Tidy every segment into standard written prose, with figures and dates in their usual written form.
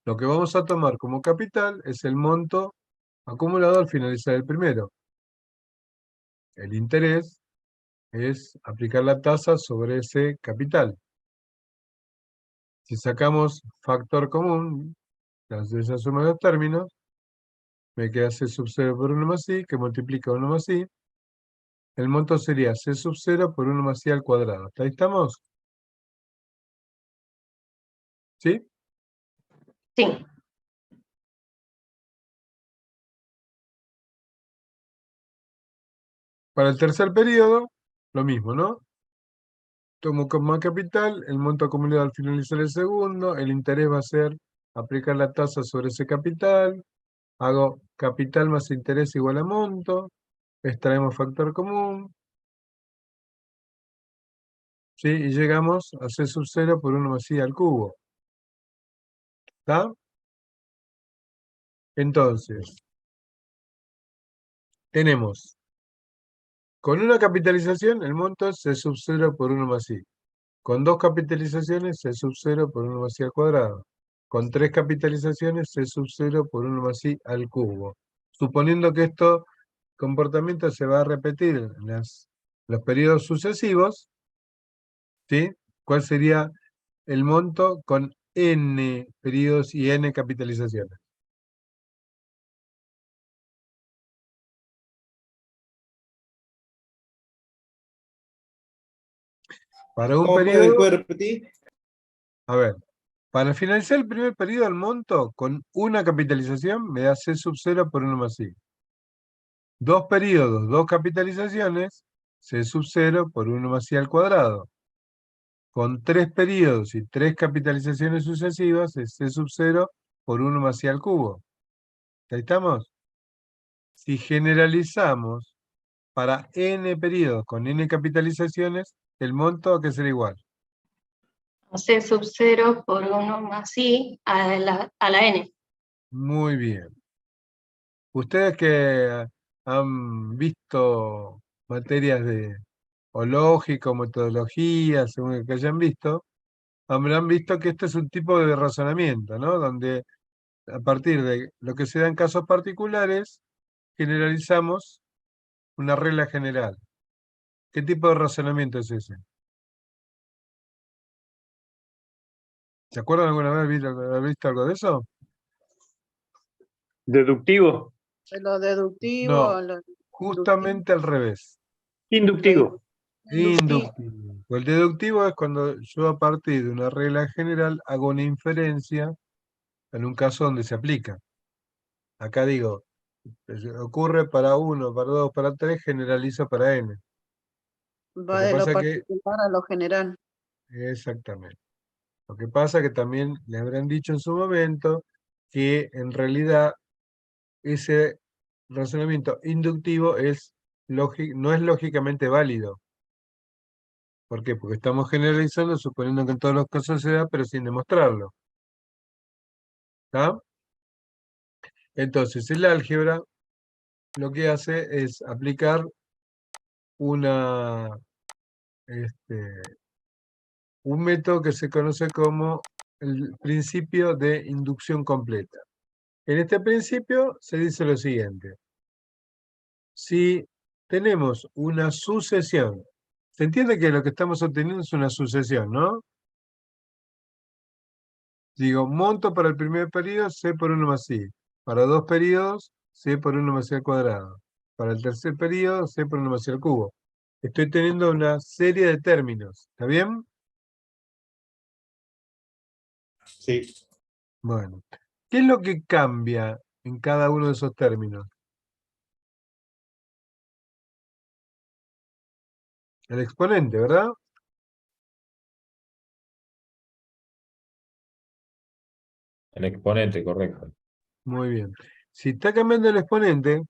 Lo que vamos a tomar como capital es el monto acumulado al finalizar el primero. El interés es aplicar la tasa sobre ese capital. Si sacamos factor común de esa suma de los términos, me queda C sub 0 por 1 más I, que multiplica 1 más I. El monto sería C sub 0 por 1 más I al cuadrado. ¿Hasta ahí estamos? ¿Sí? Sí. Para el tercer periodo, lo mismo, ¿no? Tomo como capital el monto acumulado al finalizar el segundo, el interés va a ser aplicar la tasa sobre ese capital, hago capital más interés igual a monto, extraemos factor común, ¿sí? Y llegamos a C sub 0 por 1 más I al cubo. ¿Está? Entonces, tenemos, con una capitalización, el monto es C sub 0 por 1 más I. Con dos capitalizaciones, C sub 0 por 1 más I al cuadrado. Con tres capitalizaciones, C sub 0 por 1 más I al cubo. Suponiendo que este comportamiento se va a repetir en los periodos sucesivos, ¿sí? ¿Cuál sería el monto con n periodos y n capitalizaciones? Para un ¿Cómo periodo, puede repetir? a ver, para finalizar el primer periodo, el monto con una capitalización me da C sub 0 por 1 más I. Dos periodos, dos capitalizaciones, C sub 0 por 1 más I al cuadrado. Con tres periodos y tres capitalizaciones sucesivas, es C sub 0 por 1 más I al cubo. ¿Ahí estamos? Si generalizamos para n periodos con n capitalizaciones, el monto va a ser igual. C sub 0 por 1 más I a la N. Muy bien. Ustedes que han visto materias de o lógica o metodología, según el que hayan visto, habrán visto que este es un tipo de razonamiento, ¿no? Donde a partir de lo que se da en casos particulares, generalizamos una regla general. ¿Qué tipo de razonamiento es ese? ¿Se acuerdan alguna vez haber visto algo de eso? Deductivo, Lo deductivo, No, lo justamente al revés. inductivo. inductivo. Inductivo. El deductivo es cuando yo a partir de una regla general hago una inferencia en un caso donde se aplica. Acá digo, ocurre para 1, para 2, para 3, generalizo para n. Lo Va que de lo pasa que, particular a lo general. exactamente. Lo que pasa que también le habrán dicho en su momento que en realidad ese razonamiento inductivo no es lógicamente válido. ¿Por qué? Porque estamos generalizando, suponiendo que en todos los casos se da, pero sin demostrarlo. ¿Está? Entonces, el álgebra lo que hace es aplicar un método que se conoce como el principio de inducción completa. En este principio se dice lo siguiente. Si tenemos una sucesión, se entiende que lo que estamos obteniendo es una sucesión, ¿no? Digo, monto para el primer periodo, C por 1 más I. Para dos periodos, C por 1 más I al cuadrado. Para el tercer periodo, C por 1 más I al cubo. Estoy teniendo una serie de términos. ¿Está bien? Sí. Bueno. ¿Qué es lo que cambia en cada uno de esos términos? El exponente, ¿verdad? El exponente, correcto. Muy bien. Si está cambiando el exponente,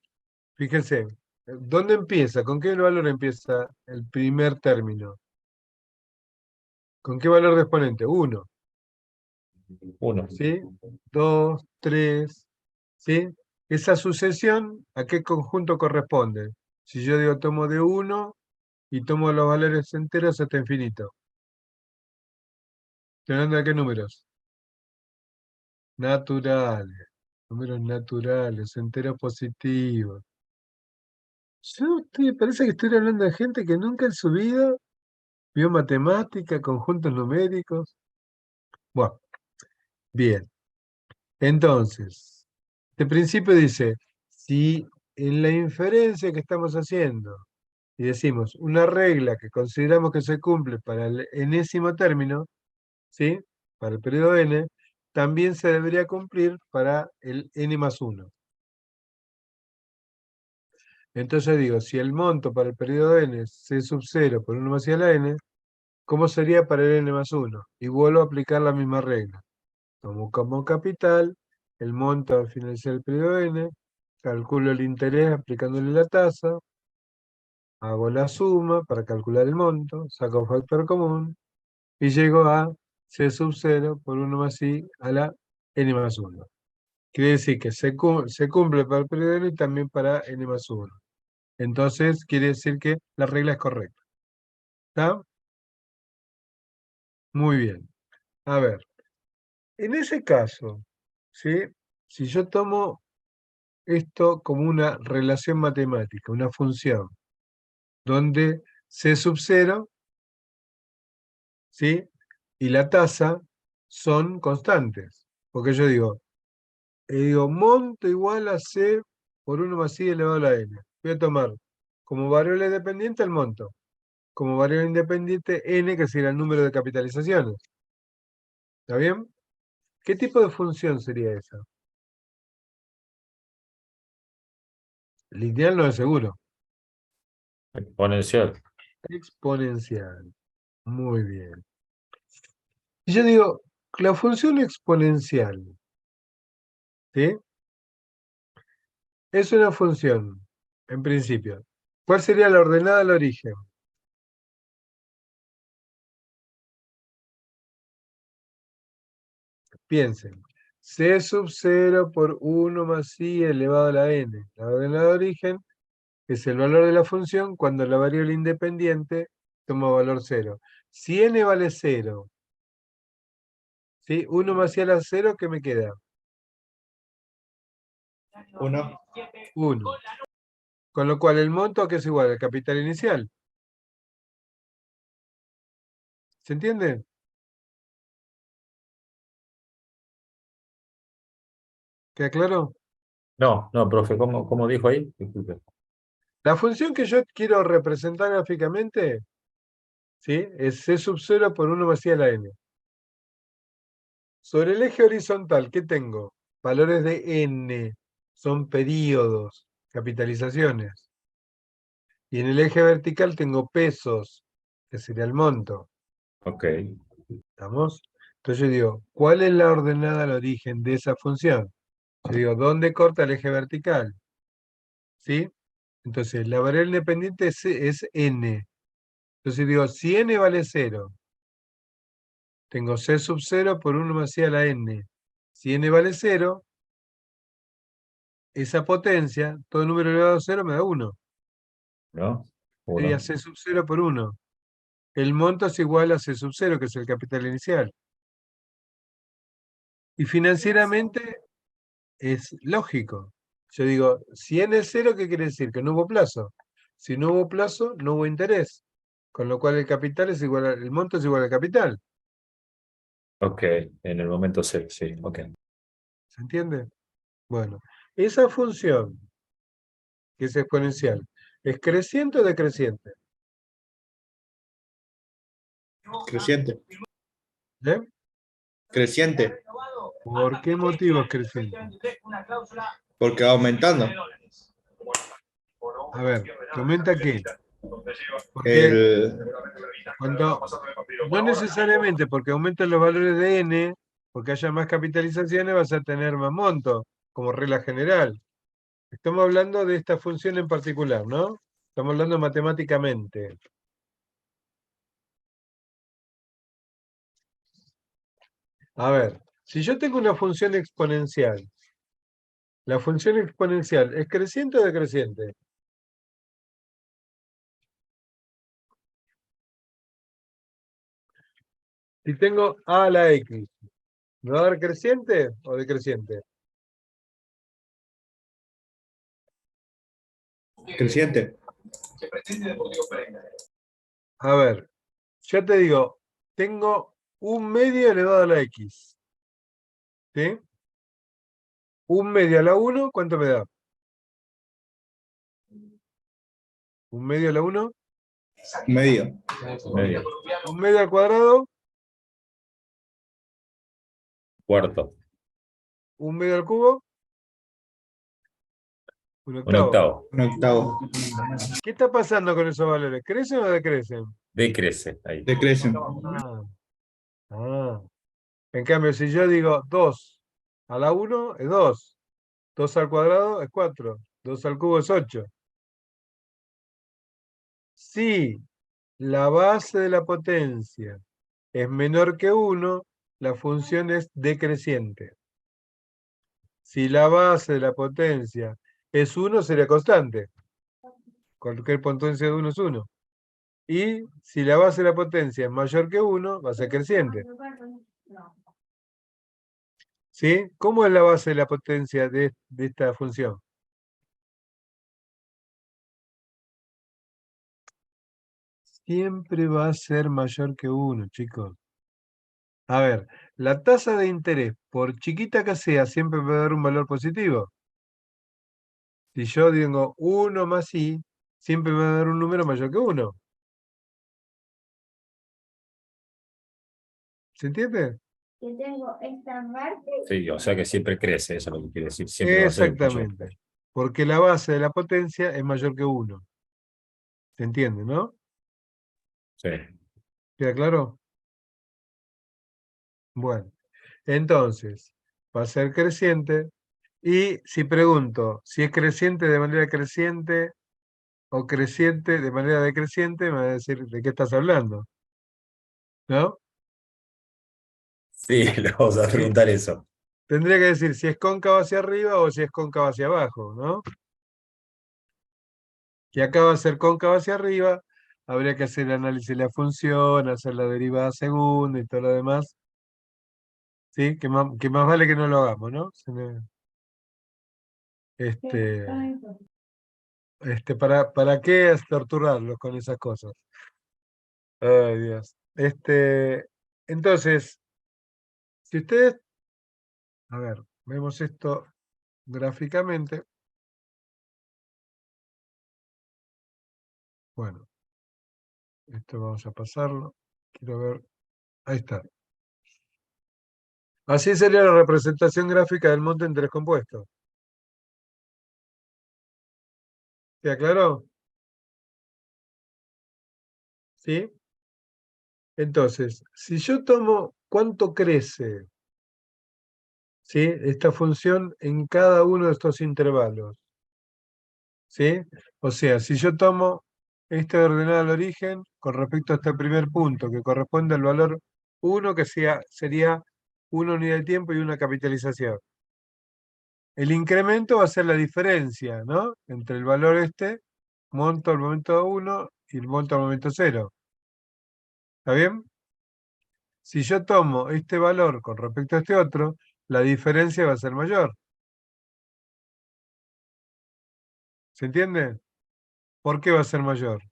fíjense, ¿dónde empieza? ¿Con qué valor empieza el primer término? ¿Con qué valor de exponente? 1, 1. ¿sí? 2, 3, ¿sí? Esa sucesión, ¿a qué conjunto corresponde? Si yo digo tomo de 1 y tomo los valores enteros hasta infinito. ¿Estoy hablando de qué números? Naturales. Números naturales, enteros positivos. Parece que estoy hablando de gente que nunca en su vida vio matemática, conjuntos numéricos. Bueno, bien. Entonces, este principio dice, si en la inferencia que estamos haciendo, y decimos una regla que consideramos que se cumple para el enésimo término, ¿sí? Para el periodo n, también se debería cumplir para el n más 1. Entonces digo, si el monto para el periodo n es c sub 0 por 1 más i a la n, ¿cómo sería para el n más 1? Y vuelvo a aplicar la misma regla. Tomo como capital el monto al finalizar el periodo n, calculo el interés aplicándole la tasa, hago la suma para calcular el monto, saco factor común y llego a c sub 0 por 1 más i a la n más 1. Quiere decir que se cumple para el periodo n y también para n más 1. Entonces quiere decir que la regla es correcta. ¿Está? Muy bien. A ver, en ese caso, ¿sí? Si yo tomo esto como una relación matemática, una función, donde c sub 0, ¿sí? Y la tasa son constantes. Porque yo digo, monto igual a c por 1 más i elevado a la n. Voy a tomar como variable dependiente el monto, como variable independiente n, que será el número de capitalizaciones. ¿Está bien? ¿Qué tipo de función sería esa? Lineal no es seguro. Exponencial. Exponencial. Muy bien. Y yo digo, la función exponencial, ¿sí? Es una función, en principio. ¿Cuál sería la ordenada al origen? Piensen. C sub 0 por 1 más i elevado a la n. La ordenada de origen es el valor de la función cuando la variable independiente toma valor 0. Si n vale 0, ¿sí? 1 más i a la 0, ¿qué me queda? 1. 1. Con lo cual el monto, ¿a qué es igual? Al capital inicial. ¿Se entiende? ¿Queda claro? No, no, profe, ¿cómo dijo ahí? Disculpe. La función que yo quiero representar gráficamente, ¿sí? Es c sub 0 por 1 más i a la n. Sobre el eje horizontal, ¿qué tengo? Valores de n, son períodos, capitalizaciones. Y en el eje vertical tengo pesos, que sería el monto. Ok. ¿Estamos? Entonces yo digo, ¿cuál es la ordenada al origen de esa función? Yo digo, ¿dónde corta el eje vertical? ¿Sí? Entonces, la variable independiente es n. Entonces digo, si n vale 0, tengo c sub 0 por 1 más i a la n. Si n vale 0, esa potencia, todo número elevado a 0 me da 1. ¿No? Sería 1. c sub 0 por 1. El monto es igual a c sub 0, que es el capital inicial. Y financieramente es lógico. Yo digo, si n es 0, ¿qué quiere decir? Que no hubo plazo. Si no hubo plazo, no hubo interés. Con lo cual el capital es igual el monto es igual al capital. Ok, en el momento C, sí, ok. ¿Se entiende? Bueno, esa función, que es exponencial, ¿es creciente o decreciente? Creciente, ¿Eh? creciente, ¿Por qué motivo es creciente? porque va aumentando. A ver, ¿que aumenta qué? Porque El, cuando, no necesariamente porque aumenten los valores de n, porque haya más capitalizaciones, vas a tener más monto, como regla general. Estamos hablando de esta función en particular, ¿no? Estamos hablando matemáticamente. A ver, si yo tengo una función exponencial, ¿la función exponencial es creciente o decreciente? Si tengo a a la x, ¿Me va a dar creciente o decreciente? Creciente. A ver, yo te digo, tengo 1/2 elevado a la x. ¿Sí? 1/2 a la 1, ¿cuánto me da? 1/2 a la 1, Medio. Medio. 1/2 al cuadrado, Cuarto. 1/2 al cubo, 1 Un octavo. octavo. Un octavo. ¿Qué está pasando con esos valores? ¿Crecen o decrecen? Decrece. Ahí. Decrecen. Ah, ah. En cambio, si yo digo 2 a la 1 es 2, 2 al cuadrado es 4, 2 al cubo es 8. Si la base de la potencia es menor que 1, la función es decreciente. Si la base de la potencia es 1, sería constante. Cualquier potencia de 1 es 1. Y si la base de la potencia es mayor que 1, va a ser creciente. ¿Sí? ¿Cómo es la base de la potencia de esta función? Siempre va a ser mayor que 1, chicos. A ver, la tasa de interés, por chiquita que sea, siempre va a dar un valor positivo. Si yo digo 1 más i, siempre me va a dar un número mayor que 1. ¿Se entiende? Yo tengo esta parte. Sí, o sea que siempre crece, eso es lo que quiere decir. Siempre va a ser mayor. Exactamente. Porque la base de la potencia es mayor que 1. ¿Se entiende, no? Sí. ¿Queda claro? Bueno, entonces, va a ser creciente. Y si pregunto si es creciente de manera creciente o creciente de manera decreciente, me va a decir de qué estás hablando. ¿No? Sí, le vamos a preguntar eso. Tendría que decir si es cóncava hacia arriba o si es cóncava hacia abajo, ¿no? Y acá va a ser cóncava hacia arriba, habría que hacer el análisis de la función, hacer la derivada segunda y todo lo demás. ¿Sí? Que más vale que no lo hagamos, ¿no? Este, ¿para qué es torturarlos con esas cosas? Ay, Dios. Entonces, si ustedes, a ver, vemos esto gráficamente. Bueno, esto vamos a pasarlo. Quiero ver. Ahí está. Así sería la representación gráfica del monte en tres compuestos. ¿Queda claro? ¿Sí? Entonces, si yo tomo cuánto crece, ¿sí?, esta función en cada uno de estos intervalos, ¿sí? O sea, si yo tomo este ordenado al origen con respecto a este primer punto, que corresponde al valor 1, que sería una unidad de tiempo y una capitalización. El incremento va a ser la diferencia, ¿no?, entre el valor monto al momento 1 y el monto al momento 0. ¿Está bien? Si yo tomo este valor con respecto a este otro, la diferencia va a ser mayor. ¿Se entiende? ¿Por qué va a ser mayor?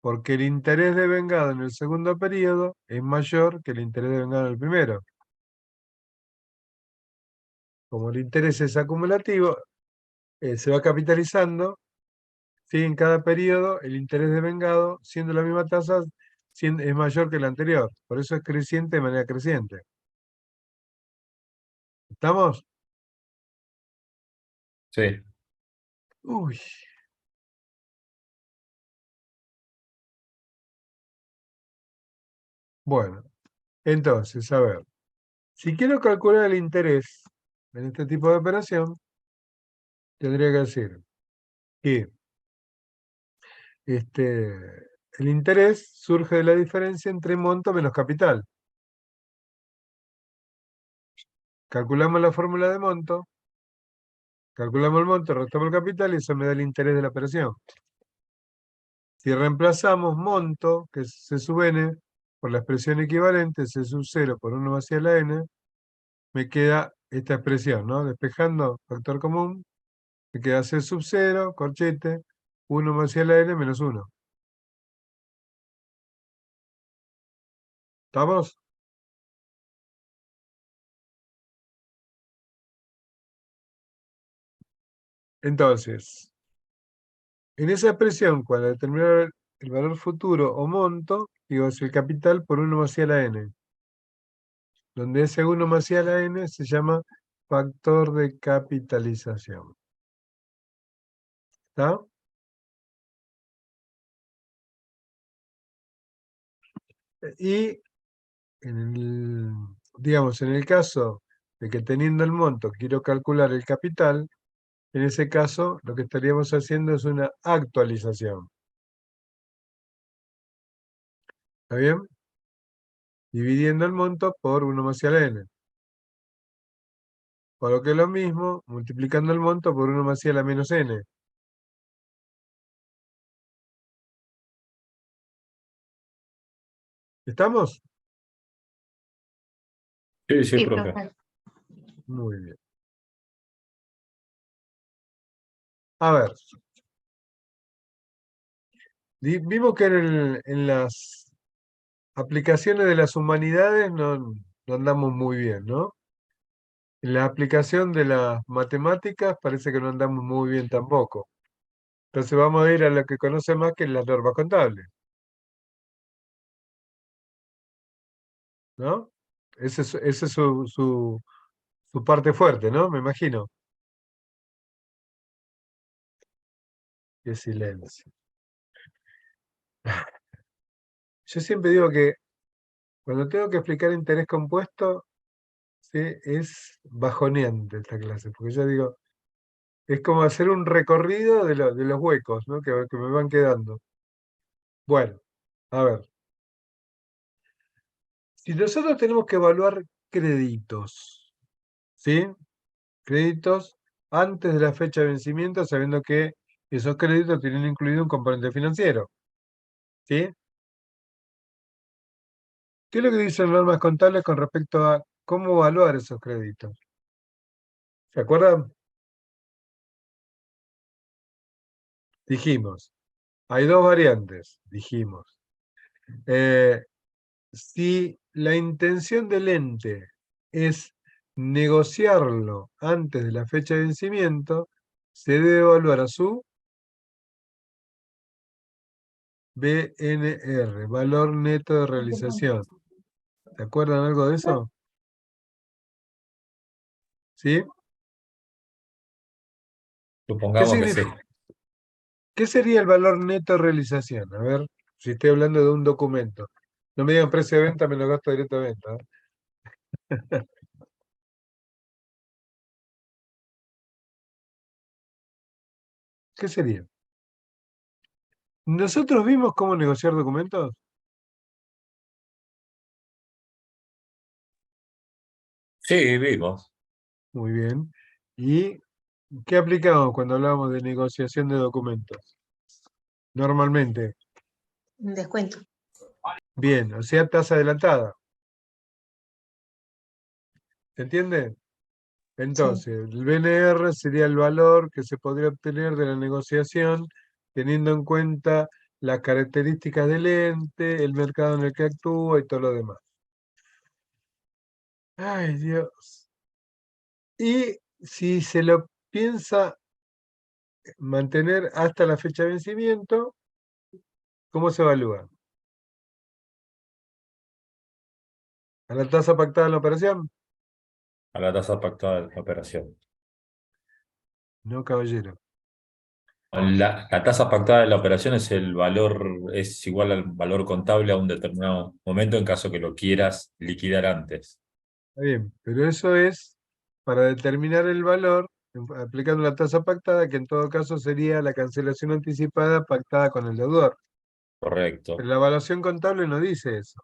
Porque el interés devengado en el segundo periodo es mayor que el interés devengado en el primero. Como el interés es acumulativo, se va capitalizando, ¿sí?, en cada periodo el interés devengado, siendo la misma tasa, es mayor que el anterior. Por eso es creciente de manera creciente. ¿Estamos? Sí. Uy. Bueno, entonces, a ver. Si quiero calcular el interés en este tipo de operación, tendría que decir que el interés surge de la diferencia entre monto menos capital. Calculamos la fórmula de monto, calculamos el monto, restamos el capital y eso me da el interés de la operación. Si reemplazamos monto, que es C sub n, por la expresión equivalente, C sub 0 por 1 más i a la n, me queda esta expresión, ¿no? Despejando factor común, me queda C sub 0, corchete, 1 más C a la n menos 1. ¿Estamos? Entonces, en esa expresión, cuando determinar el valor futuro o monto, digo, es el capital por 1 más C a la n. Donde ese 1 más C a la n se llama factor de capitalización. ¿Está? Y digamos, en el caso de que teniendo el monto quiero calcular el capital, en ese caso lo que estaríamos haciendo es una actualización. ¿Está bien? Dividiendo el monto por 1 más C a la n. Por lo que es lo mismo, multiplicando el monto por 1 más C a la menos n. ¿Estamos? Sí, sí, Sí, profe. profe. Muy bien. A ver. Vimos que en las aplicaciones de las humanidades no andamos muy bien, ¿no? En la aplicación de las matemáticas parece que no andamos muy bien tampoco. Entonces vamos a ir a lo que conoce más que las normas contables, ¿no? Ese es su parte fuerte, ¿no? Me imagino. Qué silencio. Yo siempre digo que cuando tengo que explicar interés compuesto, ¿sí? Es bajoneante esta clase, porque yo digo, es como hacer un recorrido de los huecos, ¿no? Que me van quedando. Bueno, a ver. Si nosotros tenemos que evaluar créditos, ¿sí? Créditos antes de la fecha de vencimiento, sabiendo que esos créditos tienen incluido un componente financiero, ¿sí? ¿Qué es lo que dicen las normas contables con respecto a cómo evaluar esos créditos? ¿Se acuerdan? Dijimos, hay dos variantes, dijimos. Si la intención del ente es negociarlo antes de la fecha de vencimiento, se debe evaluar a su BNR, valor neto de realización. ¿Se acuerdan algo de eso? ¿Sí? ¿Qué Supongamos que sí. significa? ¿Qué sería el valor neto de realización? A ver, si estoy hablando de un documento. No me digan precio de venta, me lo gasto directo de venta. ¿Qué sería? ¿Nosotros vimos cómo negociar documentos? Sí, vimos. Muy bien. ¿Y qué aplicamos cuando hablamos de negociación de documentos? Normalmente. Un descuento. Bien, o sea, tasa adelantada. ¿Se entiende? Entonces, el BNR sería el valor que se podría obtener de la negociación teniendo en cuenta las características del ente, el mercado en el que actúa y todo lo demás. Ay, Dios. Y si se lo piensa mantener hasta la fecha de vencimiento, ¿cómo se evalúa? ¿A la tasa pactada en la operación? A la tasa pactada de la operación. No, caballero. La tasa pactada de la operación es el valor, es igual al valor contable a un determinado momento en caso que lo quieras liquidar antes. Está bien, pero eso es para determinar el valor aplicando la tasa pactada, que en todo caso sería la cancelación anticipada pactada con el deudor. Correcto. Pero la evaluación contable no dice eso.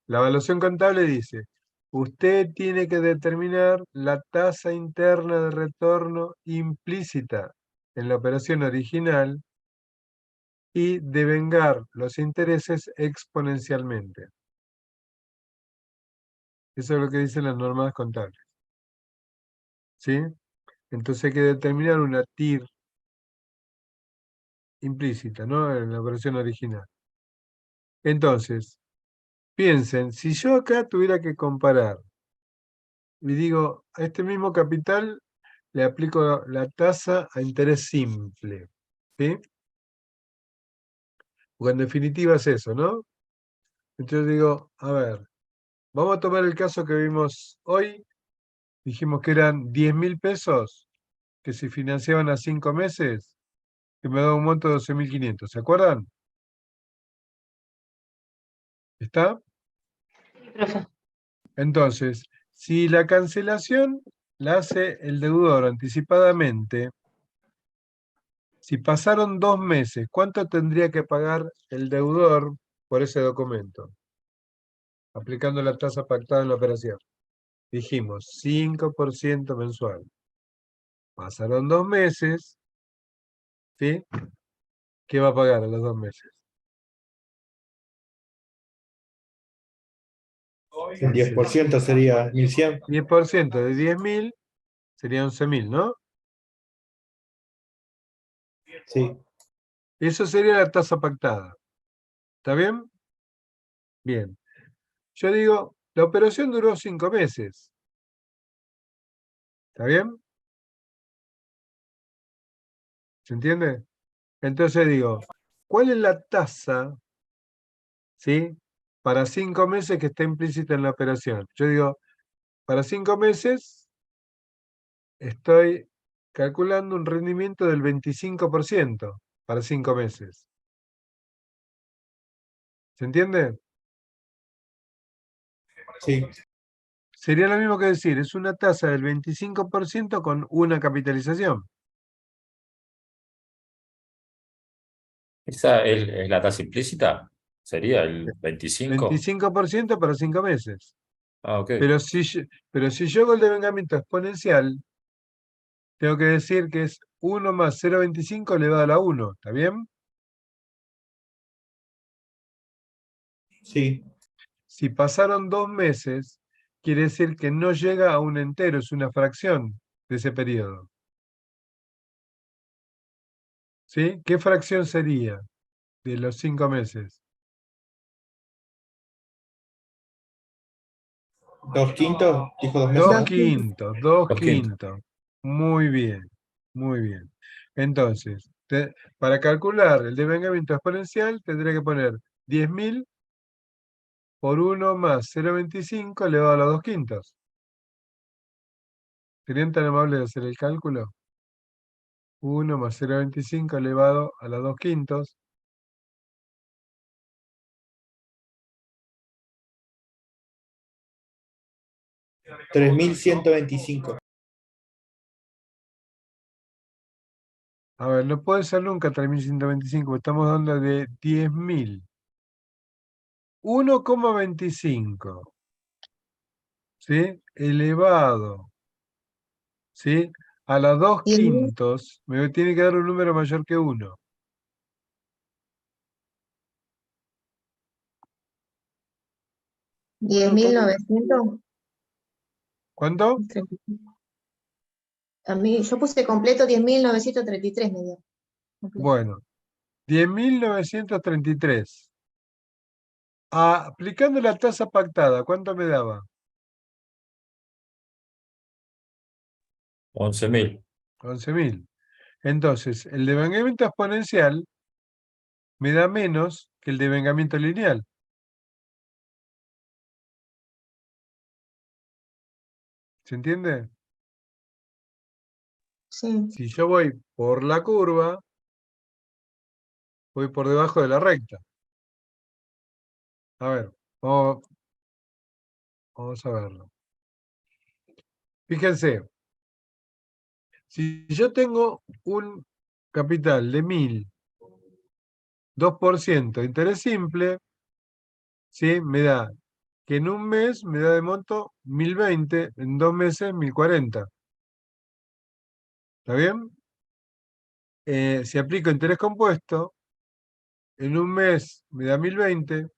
La evaluación contable dice, usted tiene que determinar la tasa interna de retorno implícita en la operación original y devengar los intereses exponencialmente. Eso es lo que dicen las normas contables. ¿Sí? Entonces hay que determinar una TIR implícita, ¿no? En la versión original. Entonces, piensen, si yo acá tuviera que comparar y digo, a este mismo capital le aplico la tasa a interés simple, ¿sí? Porque en definitiva es eso, ¿no? Entonces digo, a ver, vamos a tomar el caso que vimos hoy. Dijimos que eran 10.000 pesos que se financiaban a 5 meses, que me da un monto de 12.500. ¿Se acuerdan? ¿Está? Sí, profe. Entonces, si la cancelación la hace el deudor anticipadamente, si pasaron 2 meses, ¿cuánto tendría que pagar el deudor por ese documento? Aplicando la tasa pactada en la operación. Dijimos 5% mensual. Pasaron 2 meses, ¿sí? ¿Qué va a pagar a los 2 meses? El 10% sería 1.100. 10% de 10.000 sería 11.000, ¿no? Sí. Eso sería la tasa pactada. ¿Está bien? Bien. Yo digo, la operación duró 5 meses. ¿Está bien? ¿Se entiende? Entonces digo, ¿cuál es la tasa, ¿sí? Para 5 meses que está implícita en la operación. Yo digo, para 5 meses estoy calculando un rendimiento del 25% para 5 meses. ¿Se entiende? Sí. Sería lo mismo que decir, es una tasa del 25% con una capitalización. ¿Esa es la tasa implícita? ¿Sería el 25? 25% para 5 meses. Ah, ok. Pero si yo hago el devengamiento exponencial, tengo que decir que es 1 más 0,25 elevado a la 1. ¿Está bien? Sí. Si pasaron 2 meses, quiere decir que no llega a un entero, es una fracción de ese periodo. ¿Sí? ¿Qué fracción sería de los 5 meses? 2/5, dijo 2 meses. 2 quintos, 2 Dos quintos. quintos. Muy bien, muy bien. Entonces, para calcular el devengamiento exponencial, tendré que poner 10.000 por 1 más 0,25 elevado a la 2 quintos. ¿Serían tan amables de hacer el cálculo? 1 más 0,25 elevado a la 2 quintos. $3.125. A ver, no puede ser nunca 3.125, estamos hablando de 10.000. 1,25, ¿sí? Elevado, ¿sí? A la 2 quintos, me tiene que dar un número mayor que 1. No, ¿cómo? 10.900. ¿Cuánto? A mí, yo puse completo 10.933 me dio. Completo. Bueno, 10.933. Aplicando la tasa pactada, ¿cuánto me daba? 11.000. 11.000. Entonces, el devengamiento exponencial me da menos que el devengamiento lineal. ¿Se entiende? Sí. Si yo voy por la curva, voy por debajo de la recta. A ver, vamos a verlo. Fíjense, si yo tengo un capital de 1.000, 2% de interés simple, ¿sí? Me da que en un mes me da de monto 1.020, en 2 meses 1.040. ¿Está bien? Si aplico interés compuesto, en un mes me da 1.020,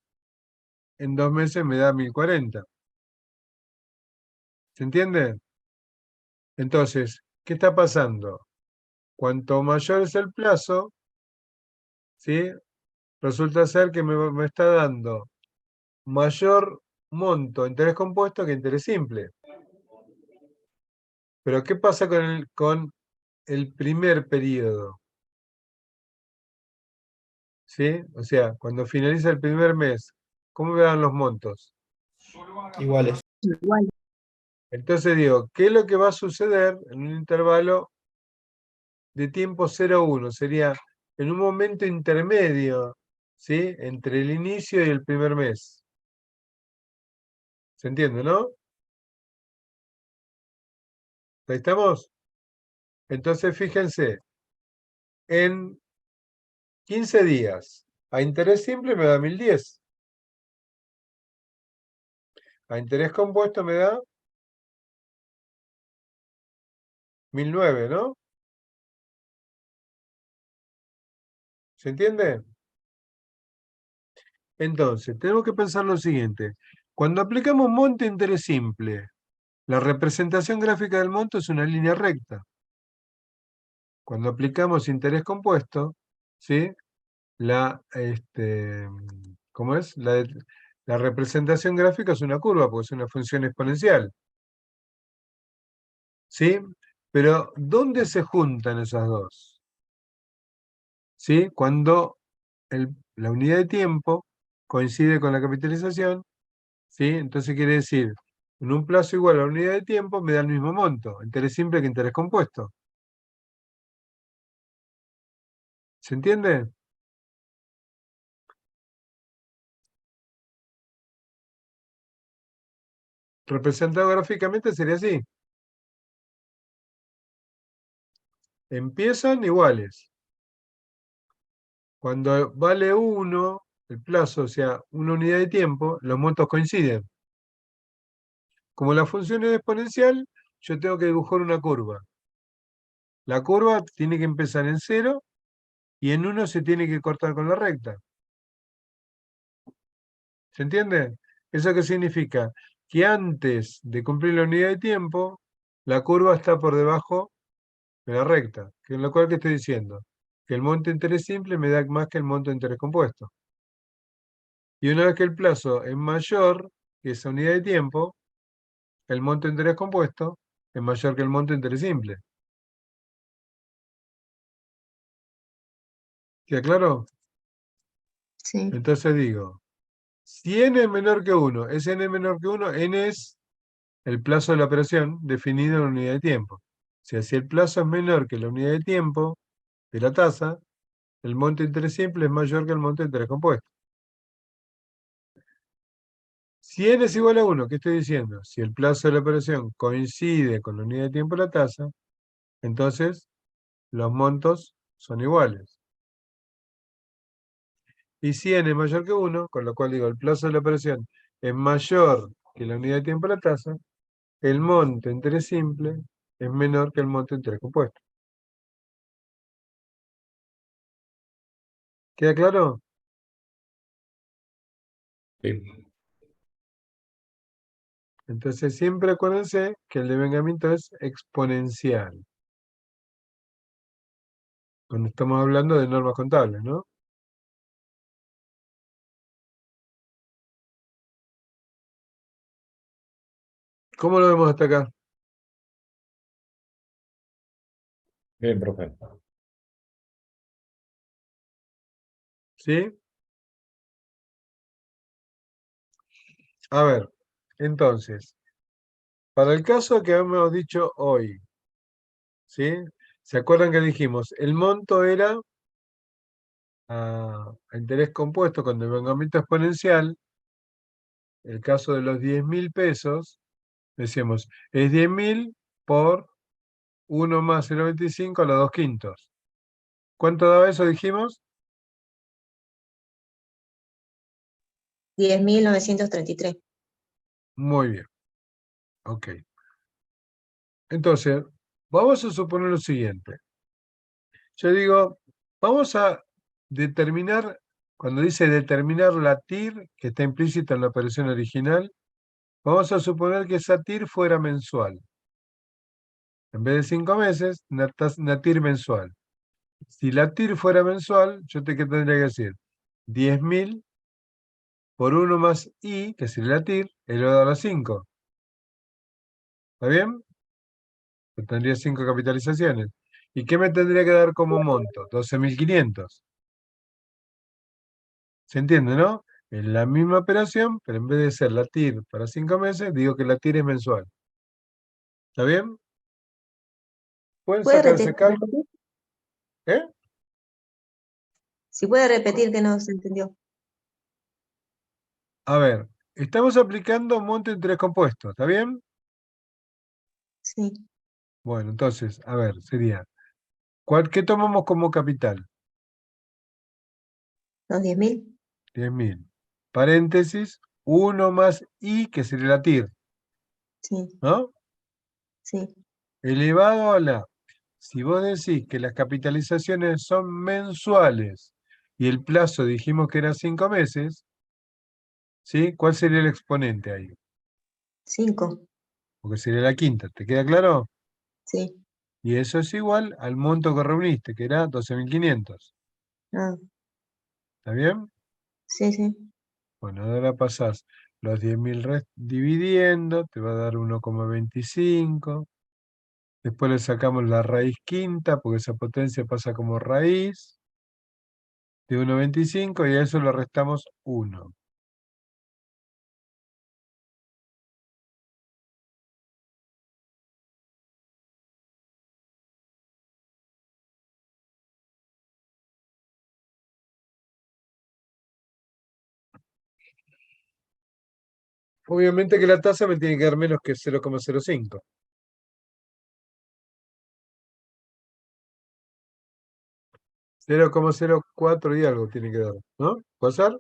en 2 meses me da 1.040. ¿Se entiende? Entonces, ¿qué está pasando? Cuanto mayor es el plazo, ¿sí? Resulta ser que me está dando mayor monto de interés compuesto que interés simple. Pero ¿qué pasa con el primer periodo? ¿Sí? O sea, cuando finaliza el primer mes, ¿cómo me dan los montos? Iguales. Entonces digo, ¿qué es lo que va a suceder en un intervalo de tiempo 0,1? Sería en un momento intermedio, ¿sí? Entre el inicio y el primer mes. ¿Se entiende, no? ¿Ahí estamos? Entonces, fíjense, en 15 días, a interés simple me da 1010. A interés compuesto me da 1009, ¿no? ¿Se entiende? Entonces, tenemos que pensar lo siguiente. Cuando aplicamos monto e interés simple, la representación gráfica del monto es una línea recta. Cuando aplicamos interés compuesto, ¿sí? ¿Cómo es? La representación gráfica es una curva, porque es una función exponencial. ¿Sí? Pero, ¿dónde se juntan esas dos? ¿Sí? Cuando la unidad de tiempo coincide con la capitalización, ¿sí? Entonces quiere decir, en un plazo igual a la unidad de tiempo me da el mismo monto, interés simple que interés compuesto. ¿Se entiende? Representado gráficamente sería así. Empiezan iguales. Cuando vale 1, el plazo, o sea, una unidad de tiempo, los montos coinciden. Como la función es exponencial, yo tengo que dibujar una curva. La curva tiene que empezar en 0 y en 1 se tiene que cortar con la recta. ¿Se entiende? ¿Eso qué significa? Que antes de cumplir la unidad de tiempo, la curva está por debajo de la recta. Que es lo cual que estoy diciendo, que el monto de interés simple me da más que el monto de interés compuesto. Y una vez que el plazo es mayor que esa unidad de tiempo, el monto de interés compuesto es mayor que el monto de interés simple. ¿Queda claro? Sí. Entonces digo, si n es menor que 1, es n menor que 1, n es el plazo de la operación definido en unidad de tiempo. O sea, si el plazo es menor que la unidad de tiempo de la tasa, el monto de interés simple es mayor que el monto de interés compuesto. Si n es igual a 1, ¿qué estoy diciendo? Si el plazo de la operación coincide con la unidad de tiempo de la tasa, entonces los montos son iguales. Y si n es mayor que 1, con lo cual digo, el plazo de la operación es mayor que la unidad de tiempo de la tasa, el monto de interés simple es menor que el monto de interés compuesto. ¿Queda claro? Sí. Entonces siempre acuérdense que el devengamiento es exponencial. Cuando estamos hablando de normas contables, ¿no? ¿Cómo lo vemos hasta acá? Bien, profe. ¿Sí? A ver, entonces, para el caso que hemos dicho hoy, ¿sí? ¿Se acuerdan que dijimos? El monto era a interés compuesto con devengamiento exponencial. El caso de los 10.000 pesos, decíamos, es 10.000 por 1 más 0,25 a la 2/5. ¿Cuánto daba eso, dijimos? 10.933. Muy bien. Ok. Entonces, vamos a suponer lo siguiente. Yo digo, vamos a determinar, cuando dice determinar la TIR, que está implícita en la operación original, Vamos a suponer que esa TIR fuera mensual. En vez de 5 meses, una TIR mensual. Si la TIR fuera mensual, yo ¿qué tendría que decir? 10.000 por 1 más I, que sería la TIR, elevado a la 5. ¿Está bien? Yo tendría 5 capitalizaciones. ¿Y qué me tendría que dar como monto? 12.500. ¿Se entiende, no? Es la misma operación, pero en vez de ser la TIR para 5 meses, digo que la TIR es mensual. ¿Está bien? ¿Pueden ¿Puede sacar ese cálculo? repetir? ¿Eh? Si puede repetir que no se entendió. A ver, estamos aplicando monto de interés compuesto, ¿está bien? Sí, Bueno, entonces, a ver, sería, ¿qué tomamos como capital? los 10.000. 10.000. Paréntesis, 1 más I, que sería la TIR, Sí, ¿no? sí. Elevado a la. Si vos decís que las capitalizaciones son mensuales y el plazo dijimos que era 5 meses, ¿sí? ¿Cuál sería el exponente ahí? 5. Porque sería la quinta, ¿te queda claro? Sí. Y eso es igual al monto que reuniste, que era 12.500. Ah, ¿Está bien? sí, sí. Bueno, ahora pasás los 10.000 dividiendo, te va a dar 1,25. Después le sacamos la raíz quinta, porque esa potencia pasa como raíz de 1,25 y a eso le restamos 1. Obviamente que la tasa me tiene que dar menos que 0,05. 0,04 y algo tiene que dar, ¿no? ¿Pasar?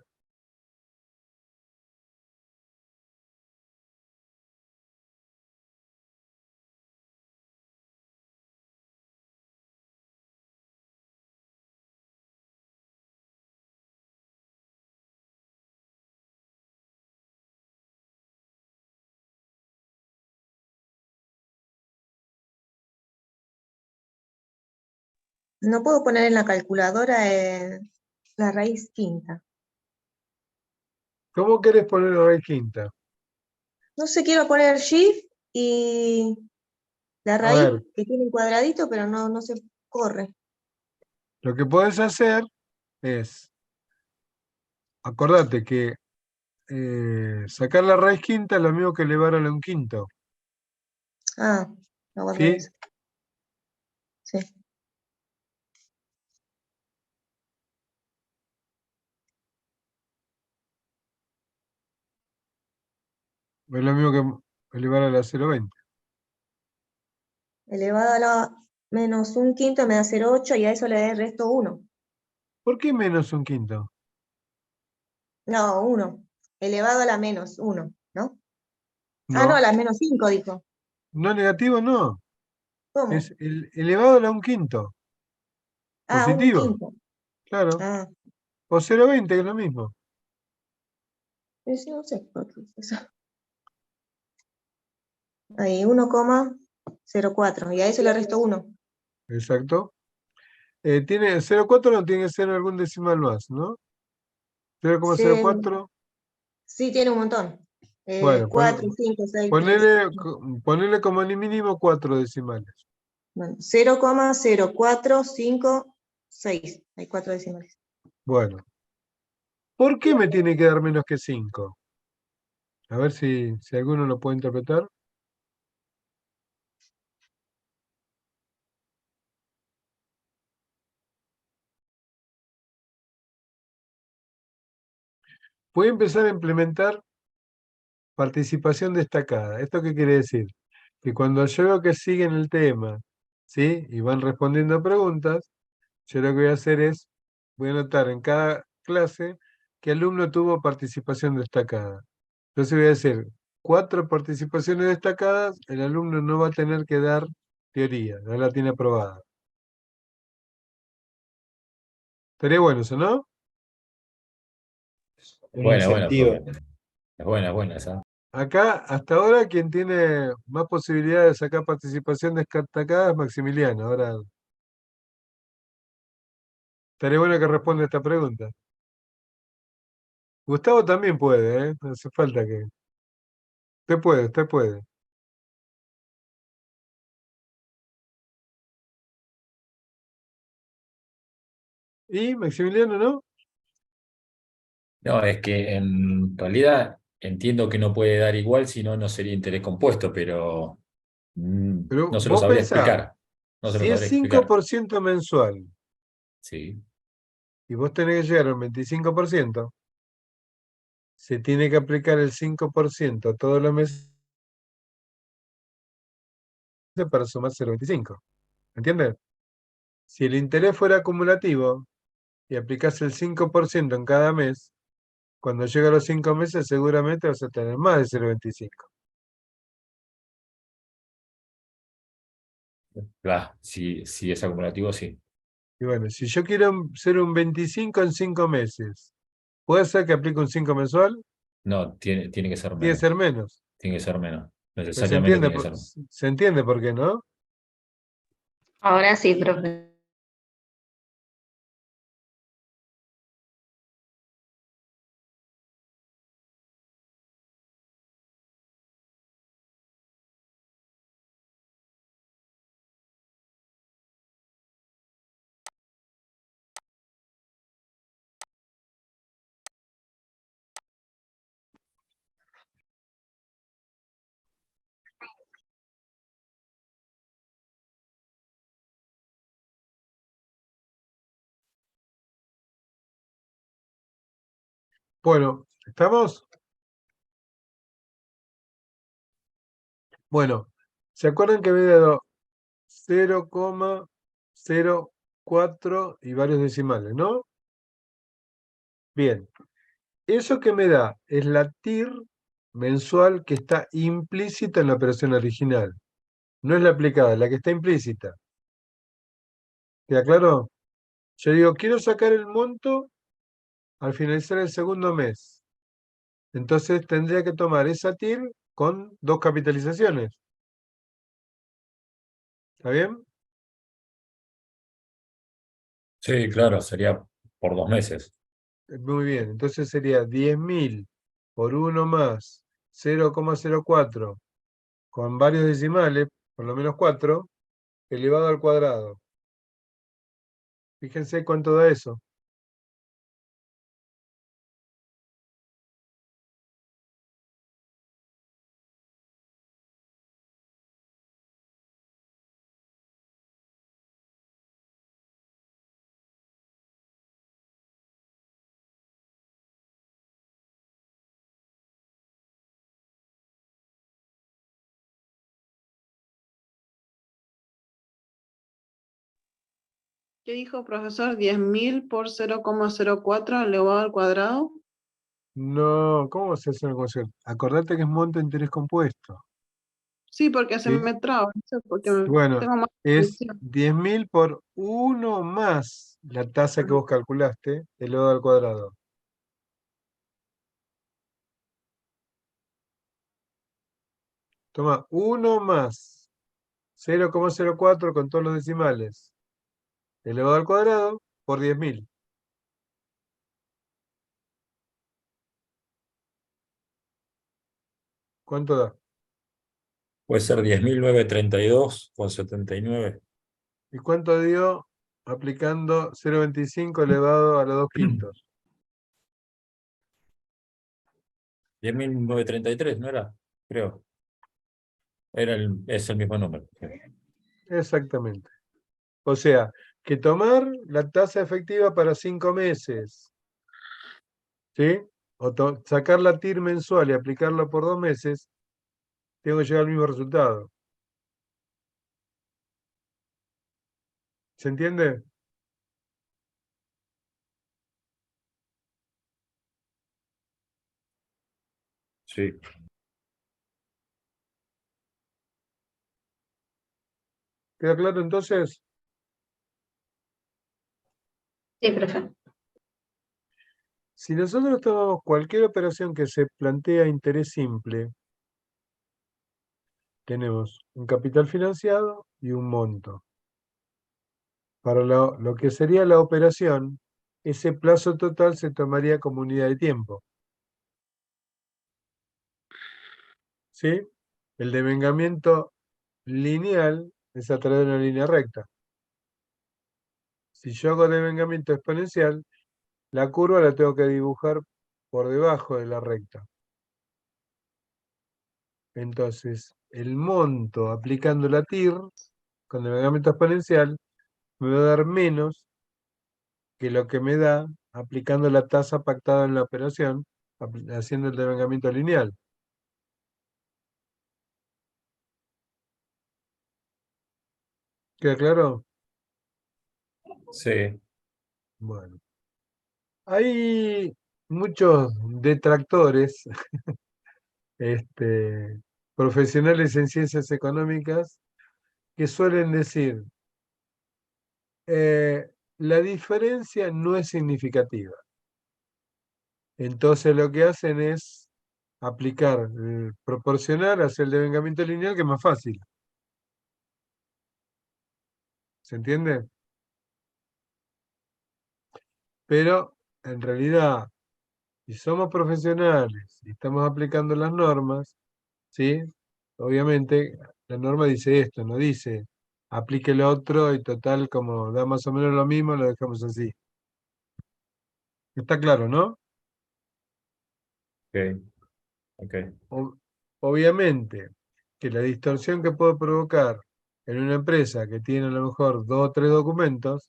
No puedo poner en la calculadora la raíz quinta. ¿Cómo querés poner la raíz quinta? No sé, quiero poner shift y la A raíz ver, que tiene un cuadradito, pero no se corre. lo que podés hacer es, acordate que sacar la raíz quinta es lo mismo que elevar a la un quinto, Ah, lo hago al ¿sí? revés. Sí. Es lo mismo que elevar a la 0,20. Elevado a la menos un quinto me da 0,8 y a eso le resto 1. ¿Por qué menos un quinto? No, 1. Elevado a la menos 1, ¿no? Ah, no, a No, la menos 5 dijo. no negativo, no. ¿Cómo? Es elevado a la un quinto, Ah, un positivo, quinto. claro. Ah, O 0,20 que es lo mismo. no sé por qué es eso. Ahí, 1,04. Y a eso le resto 1. Exacto. Tiene 0,4 no tiene que ser algún decimal más, ¿no? 0,04. Sí, tiene un montón. Bueno, 4, 5, 6, 3. ponele como mínimo 4 decimales. Bueno, 0,0456. Hay 4 decimales. Bueno, ¿por qué me tiene que dar menos que 5? A ver si alguno lo puede interpretar. Voy a empezar a implementar participación destacada. ¿Esto qué quiere decir? Que cuando yo veo que siguen el tema, ¿sí? Y van respondiendo preguntas, yo lo que voy a hacer es, voy a anotar en cada clase qué alumno tuvo participación destacada. Entonces voy a decir 4 participaciones destacadas, el alumno no va a tener que dar teoría, no la tiene aprobada. Estaría bueno eso, ¿no? Un Buena, buena, incentivo. profe. Es buena esa. Acá, hasta ahora, quien tiene más posibilidad de sacar participación destacada es Maximiliano. Ahora, estaría bueno que responda esta pregunta. Gustavo también puede, ¿eh? No hace falta que... Usted puede, usted puede. ¿Y Maximiliano no? No, es que en realidad entiendo que no puede dar igual, si no, no sería interés compuesto, pero Pero no se lo vos sabría pensá, explicar. No se lo si es sabría explicar. 5% mensual Sí. y vos tenés que llegar al 25%, se tiene que aplicar el 5% todos los meses para sumar 0,25. ¿Entiendes? Si el interés fuera acumulativo y aplicás el 5% en cada mes, cuando llega a los 5 meses seguramente vas a tener más de 0,25. Claro, si es acumulativo, sí. Y bueno, si yo quiero ser un 25 en 5 meses, ¿puede ser que aplique un 5 mensual? No, tiene que ser Tiene que menos. ser menos. Tiene que ser menos. Pues Necesariamente tiene que ser menos. se entiende por qué, ¿no? Ahora sí, profe. Bueno, ¿estamos? Bueno, ¿se acuerdan que había dado 0,04 y varios decimales, ¿no? Bien, eso que me da es la TIR mensual que está implícita en la operación original. No es la aplicada, es la que está implícita. ¿Queda claro? Yo digo, quiero sacar el monto al finalizar el segundo mes. Entonces tendría que tomar esa TIR con 2 capitalizaciones. ¿Está bien? Sí, claro, sería por 2 meses. Muy bien, entonces sería 10.000 por 1 más 0,04 con varios decimales, por lo menos 4, elevado al cuadrado. Fíjense cuánto da eso. ¿Qué dijo, profesor? 10.000 por 0,04 elevado al cuadrado. No, ¿cómo se hace una ecuación? Acordate que es monto de interés compuesto. Sí, porque se ¿Sí? me traba, no sé, porque Bueno, tengo más es atención. 10.000 por 1 más la tasa que vos calculaste, elevado al cuadrado. Toma 1 más 0,04 con todos los decimales, elevado al cuadrado por 10.000. ¿Cuánto da? Puede ser 10.932,79. ¿Y cuánto dio aplicando 0,25 elevado a los 2 quintos? 10.933, ¿no era? Creo. Es el mismo número. Exactamente. O sea, que tomar la tasa efectiva para 5 meses, ¿sí? O sacar la TIR mensual y aplicarla por 2 meses, tengo que llegar al mismo resultado. ¿Se entiende? Sí. ¿Queda claro entonces? Sí, profe. Si nosotros tomamos cualquier operación que se plantea interés simple, tenemos un capital financiado y un monto. Para lo que sería la operación, ese plazo total se tomaría como unidad de tiempo. ¿Sí? El devengamiento lineal es a través de una línea recta. Si yo hago devengamiento exponencial, la curva la tengo que dibujar por debajo de la recta. Entonces, el monto aplicando la TIR con devengamiento exponencial me va a dar menos que lo que me da aplicando la tasa pactada en la operación, haciendo el devengamiento lineal. ¿Queda claro? Sí. Bueno. Hay muchos detractores, profesionales en ciencias económicas, que suelen decir, la diferencia no es significativa. Entonces lo que hacen es aplicar proporcional hacia el devengamiento lineal, que es más fácil. ¿Se entiende? Pero en realidad, si somos profesionales y estamos aplicando las normas, ¿sí? Obviamente la norma dice esto, no dice aplique lo otro y total, como da más o menos lo mismo, lo dejamos así. Está claro, ¿no? Ok, ok. Obviamente que la distorsión que puede provocar en una empresa que tiene a lo mejor 2 o 3 documentos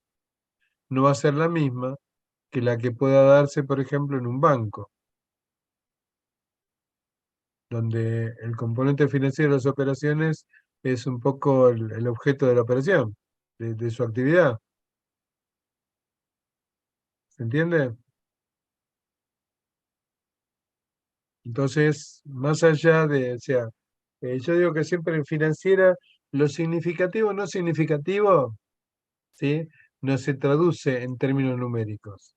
no va a ser la misma que la que pueda darse, por ejemplo, en un banco, donde el componente financiero de las operaciones es un poco el objeto de la operación, de su actividad. ¿Se entiende? Entonces, más allá de, o sea, yo digo que siempre en financiera lo significativo no significativo, ¿sí? No se traduce en términos numéricos,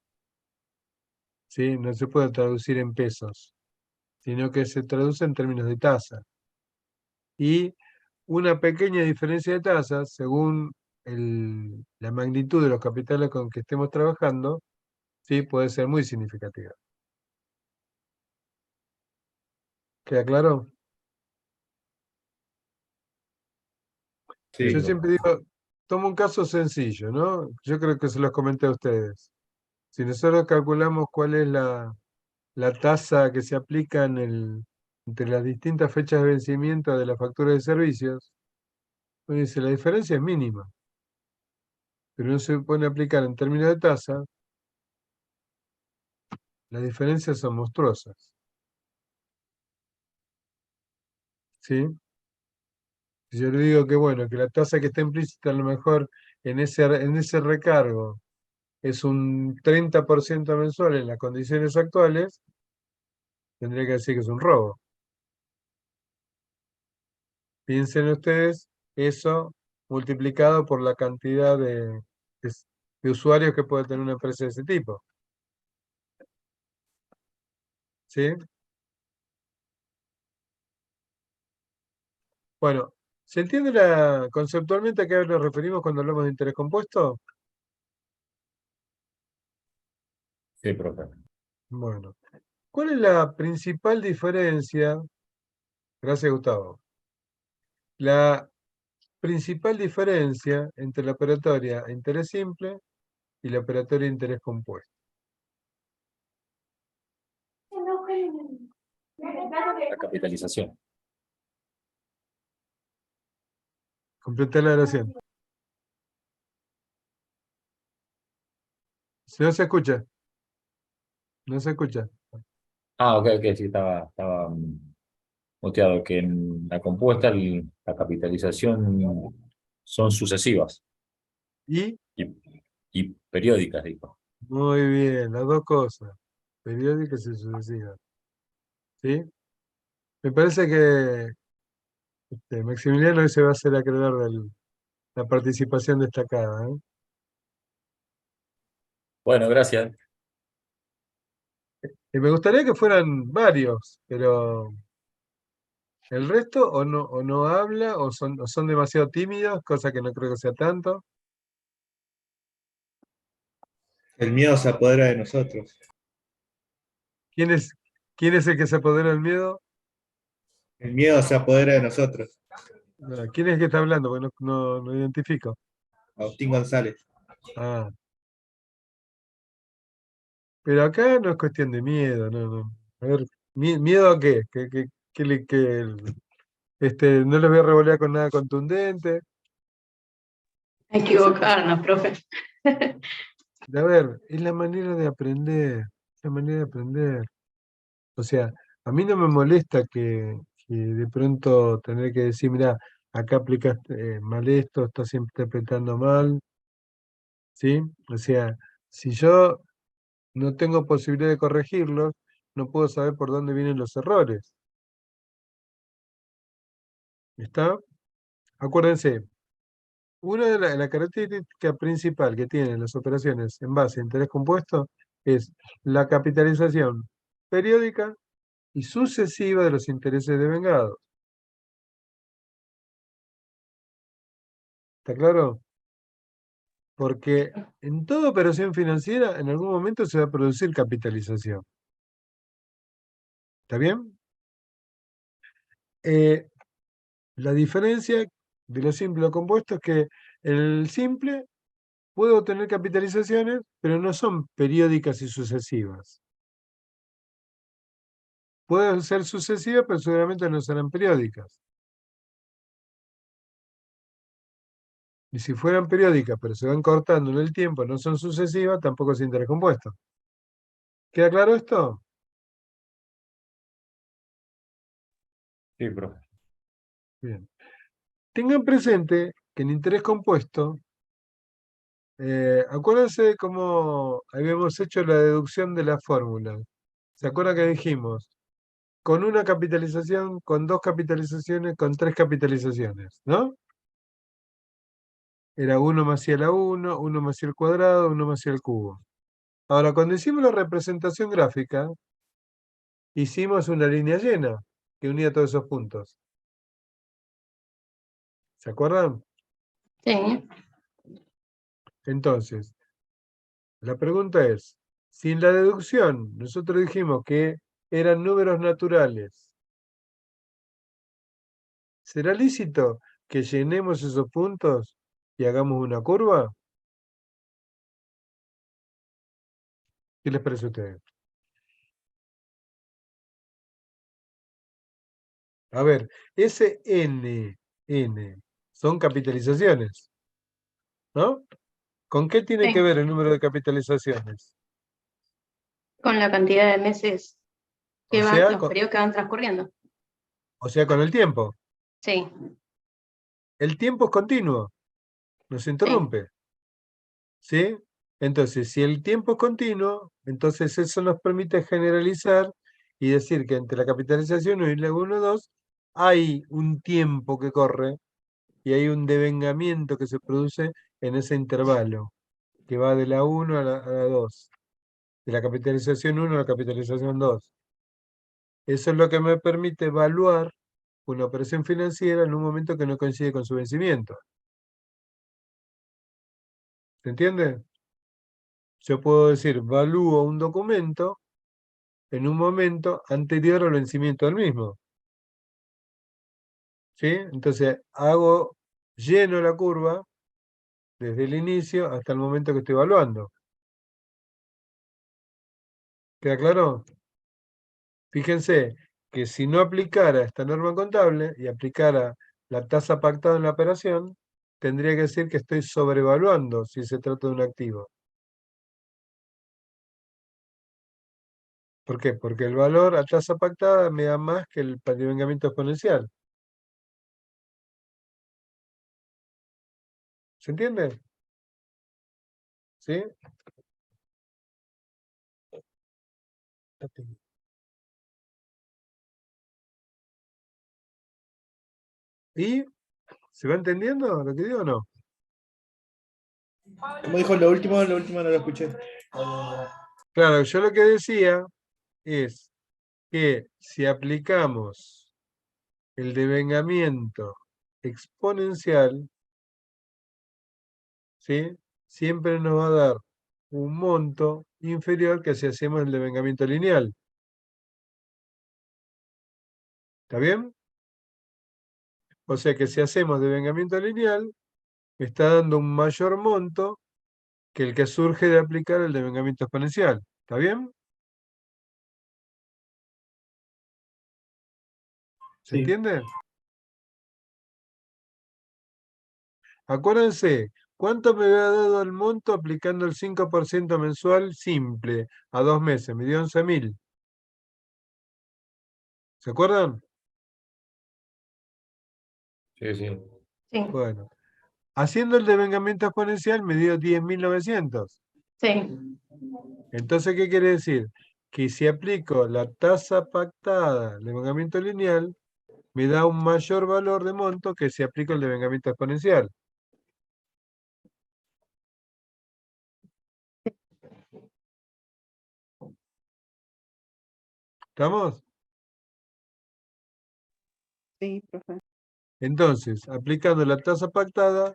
¿sí? No se puede traducir en pesos, sino que se traduce en términos de tasa. Y una pequeña diferencia de tasas, según la magnitud de los capitales con que estemos trabajando, ¿sí? Puede ser muy significativa. ¿Queda claro? Sí, Yo siempre digo, tomo un caso sencillo, ¿no? Yo creo que se los comenté a ustedes. Si nosotros calculamos cuál es la tasa que se aplica entre las distintas fechas de vencimiento de la factura de servicios, uno dice, la diferencia es mínima, pero no se pone a aplicar en términos de tasa, las diferencias son monstruosas, ¿sí? Si yo le digo que, bueno, que la tasa que está implícita a lo mejor en ese recargo es un 30% mensual en las condiciones actuales, tendría que decir que es un robo. Piensen ustedes eso multiplicado por la cantidad de- de usuarios que puede tener una empresa de ese tipo. ¿Sí? Bueno, ¿se entiende conceptualmente a qué nos referimos cuando hablamos de interés compuesto? sí, profe. Bueno, ¿cuál es la principal diferencia? Gracias, Gustavo. La principal diferencia entre la operatoria a interés simple y la operatoria a interés compuesto. La capitalización. Completé la oración. Si no se escucha, no se escucha. Ah, ok, ok, sí, estaba muteado, que en la compuesta la capitalización son sucesivas Y y, y periódicas, dijo. muy bien, las dos cosas, periódicas y sucesivas. ¿Sí? Me parece que Maximiliano hoy se va a hacer acreedor de la participación destacada, ¿eh? Bueno, gracias. Y me gustaría que fueran varios, pero ¿El resto o no habla o son demasiado tímidos, cosa que no creo que sea tanto? El miedo se apodera de nosotros. ¿Quién es, quién es el que se apodera del miedo? El miedo se apodera de nosotros. ¿Quién es el que está hablando? Porque no identifico. Agustín González. Ah, pero acá no es cuestión de miedo, no. A ver, ¿miedo a qué? No les voy a revolear con nada contundente. Equivocarnos, profe. A ver, es la manera de aprender, la manera de aprender. O sea, a mí no me molesta que de pronto tener que decir, mira, acá aplicaste mal esto, estás interpretando mal, ¿sí? O sea, si yo no tengo posibilidad de corregirlos, no puedo saber por dónde vienen los errores. ¿Está? Acuérdense, una de la característica principal que tienen las operaciones en base a interés compuesto es la capitalización periódica y sucesiva de los intereses devengados. ¿Está claro? Porque en toda operación financiera en algún momento se va a producir capitalización. ¿Está bien? La diferencia de lo simple a lo compuesto es que el simple puede obtener capitalizaciones, pero no son periódicas y sucesivas. Pueden ser sucesivas, pero seguramente no serán periódicas. Y si fueran periódicas, pero se van cortando en el tiempo, no son sucesivas, tampoco es interés compuesto. ¿Queda claro esto? Sí, profe. Bien. Tengan presente que en interés compuesto, acuérdense cómo habíamos hecho la deducción de la fórmula. ¿Se acuerdan que dijimos? Con una capitalización, con dos capitalizaciones, con tres capitalizaciones, ¿no? Era 1 más i a la 1, 1 más i al cuadrado, 1 más i al cubo. Ahora, cuando hicimos la representación gráfica, hicimos una línea llena que unía todos esos puntos. ¿Se acuerdan? Sí. Entonces, la pregunta es, si en la deducción nosotros dijimos que eran números naturales, ¿será lícito que llenemos esos puntos y hagamos una curva? ¿Qué les parece a ustedes? A ver, ese N, son capitalizaciones, ¿no? ¿Con qué tiene que Sí. ver el número de capitalizaciones? Con la cantidad de meses que O van, sea, los periodos que van transcurriendo. con el tiempo. Sí, El tiempo es continuo, no se sí. interrumpe, ¿sí? Entonces, si el tiempo es continuo, entonces eso nos permite generalizar y decir que entre la capitalización 1 y la 1, 2, hay un tiempo que corre y hay un devengamiento que se produce en ese intervalo, que va de la 1 a la 2, de la capitalización 1 a la capitalización 2. Eso es lo que me permite evaluar una operación financiera en un momento que no coincide con su vencimiento. ¿Se entiende? Yo puedo decir, valúo un documento en un momento anterior al vencimiento del mismo. ¿Sí? Entonces, lleno la curva desde el inicio hasta el momento que estoy evaluando. ¿Queda claro? Fíjense que si no aplicara esta norma contable y aplicara la tasa pactada en la operación, tendría que decir que estoy sobrevaluando si se trata de un activo. ¿Por qué? Porque el valor a tasa pactada me da más que el devengamiento exponencial. ¿Se entiende? ¿Sí? ¿Y se va entendiendo lo que digo o no? ¿Cómo dijo lo último no lo escuché. Claro, yo lo que decía es que si aplicamos el devengamiento exponencial, ¿sí? Siempre nos va a dar un monto inferior que si hacemos el devengamiento lineal. ¿Está bien? O sea que si hacemos devengamiento lineal, me está dando un mayor monto que el que surge de aplicar el devengamiento exponencial. ¿Está bien? ¿Se Sí. entiende? Acuérdense, ¿cuánto me había dado el monto aplicando el 5% mensual simple a 2 meses? Me dio 11.000. ¿Se acuerdan? Sí, sí. Sí, Bueno, haciendo el devengamiento exponencial me dio 10.900. sí. Entonces, ¿qué quiere decir? Que si aplico la tasa pactada, el devengamiento lineal, me da un mayor valor de monto que si aplico el devengamiento exponencial. ¿Estamos? Sí, profe. Entonces, aplicando la tasa pactada,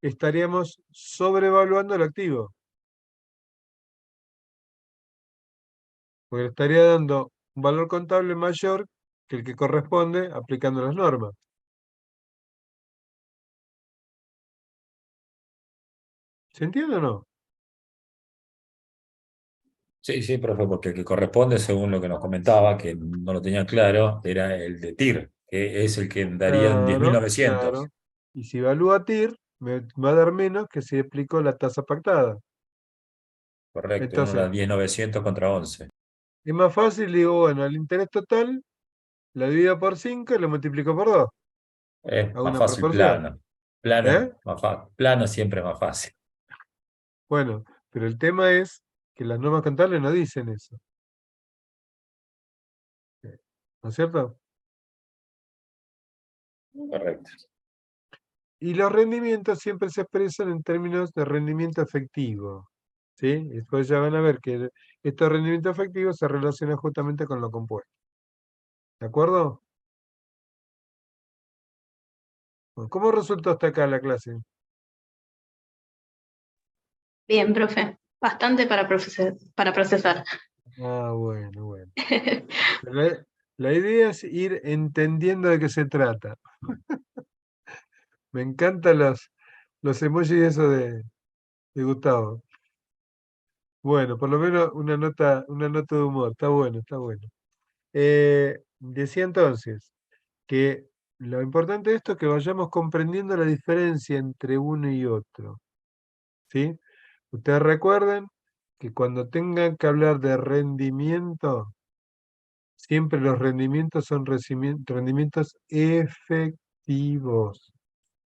estaríamos sobrevaluando el activo, porque le estaría dando un valor contable mayor que el que corresponde aplicando las normas. ¿Se entiende o no? Sí, sí, profe, porque el que corresponde, según lo que nos comentaba, que no lo tenía claro, era el de TIR, que es el que daría en Claro, 10.900. claro. Y si evalúa TIR, me va a dar menos que si aplico la tasa pactada. Correcto, uno Entonces, era 10.900 contra 11. es más fácil, digo, bueno, el interés total lo divido por 5 y lo multiplico por 2. Es Hago más una fácil proporción. plano. Plano, ¿Eh? más plano siempre es más fácil. Bueno, pero el tema es que las normas contables no dicen eso. ¿No es cierto? Correcto. Y los rendimientos siempre se expresan en términos de rendimiento efectivo. ¿Sí? Y después ya van a ver que estos rendimientos efectivos se relacionan justamente con lo compuesto. ¿De acuerdo? Bueno, ¿cómo resultó hasta acá la clase? Bien, profe. Bastante para procesar. Ah, bueno, bueno. La idea es ir entendiendo de qué se trata. Me encantan los emojis eso de Gustavo. Bueno, por lo menos una nota de humor. Está bueno, está bueno. Decía entonces que lo importante de esto es que vayamos comprendiendo la diferencia entre uno y otro. ¿Sí? Ustedes recuerden que cuando tengan que hablar de rendimiento, siempre los rendimientos son rendimientos efectivos.